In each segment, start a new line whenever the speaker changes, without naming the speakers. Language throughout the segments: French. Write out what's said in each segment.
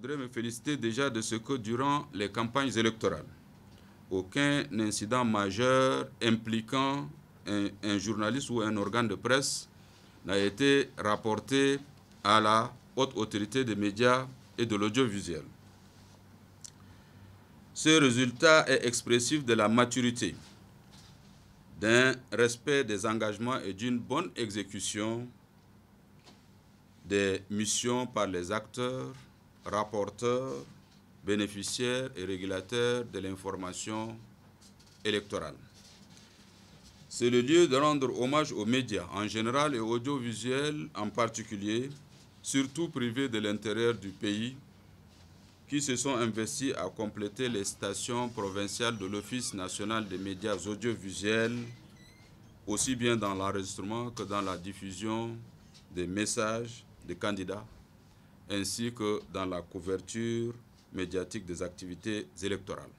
Je voudrais me féliciter déjà de ce que durant les campagnes électorales, aucun incident majeur impliquant un journaliste ou un organe de presse n'a été rapporté à la haute autorité des médias et de l'audiovisuel. Ce résultat est expressif de la maturité, d'un respect des engagements et d'une bonne exécution des missions par les acteurs, rapporteurs, bénéficiaires et régulateurs de l'information électorale. C'est le lieu de rendre hommage aux médias en général et aux audiovisuels en particulier, surtout privés de l'intérieur du pays, qui se sont investis à compléter les stations provinciales de l'Office national des médias audiovisuels, aussi bien dans l'enregistrement que dans la diffusion des messages des candidats, ainsi que dans la couverture médiatique des activités électorales.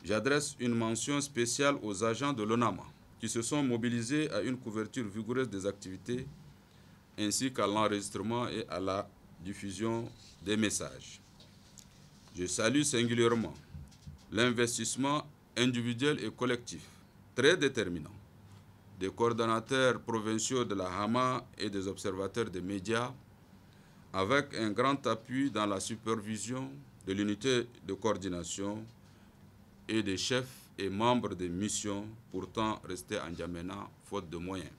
J'adresse une mention spéciale aux agents de l'ONAMA qui se sont mobilisés à une couverture vigoureuse des activités ainsi qu'à l'enregistrement et à la diffusion des messages. Je salue singulièrement l'investissement individuel et collectif très déterminant des coordonnateurs provinciaux de la HAMA et des observateurs des médias, avec un grand appui dans la supervision de l'unité de coordination et des chefs et membres des missions pourtant restés en N'Djamena faute de moyens.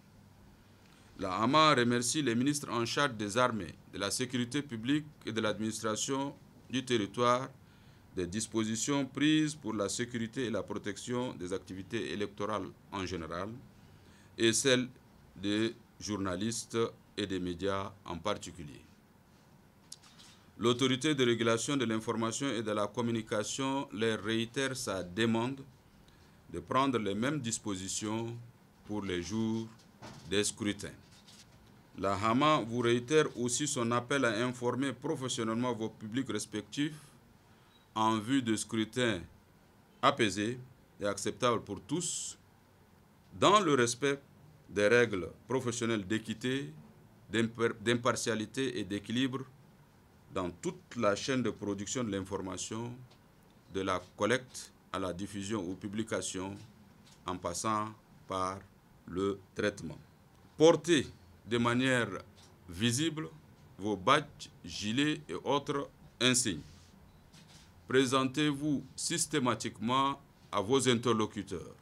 La HAMA remercie les ministres en charge des armées, de la sécurité publique et de l'administration du territoire des dispositions prises pour la sécurité et la protection des activités électorales en général et celles des journalistes et des médias en particulier. L'autorité de régulation de l'information et de la communication leur réitère sa demande de prendre les mêmes dispositions pour les jours des scrutins. La HAMA vous réitère aussi son appel à informer professionnellement vos publics respectifs en vue de scrutins apaisés et acceptables pour tous, dans le respect des règles professionnelles d'équité, d'impartialité et d'équilibre dans toute la chaîne de production de l'information, de la collecte à la diffusion ou publication, en passant par le traitement. Portez de manière visible vos badges, gilets et autres insignes. Présentez-vous systématiquement à vos interlocuteurs.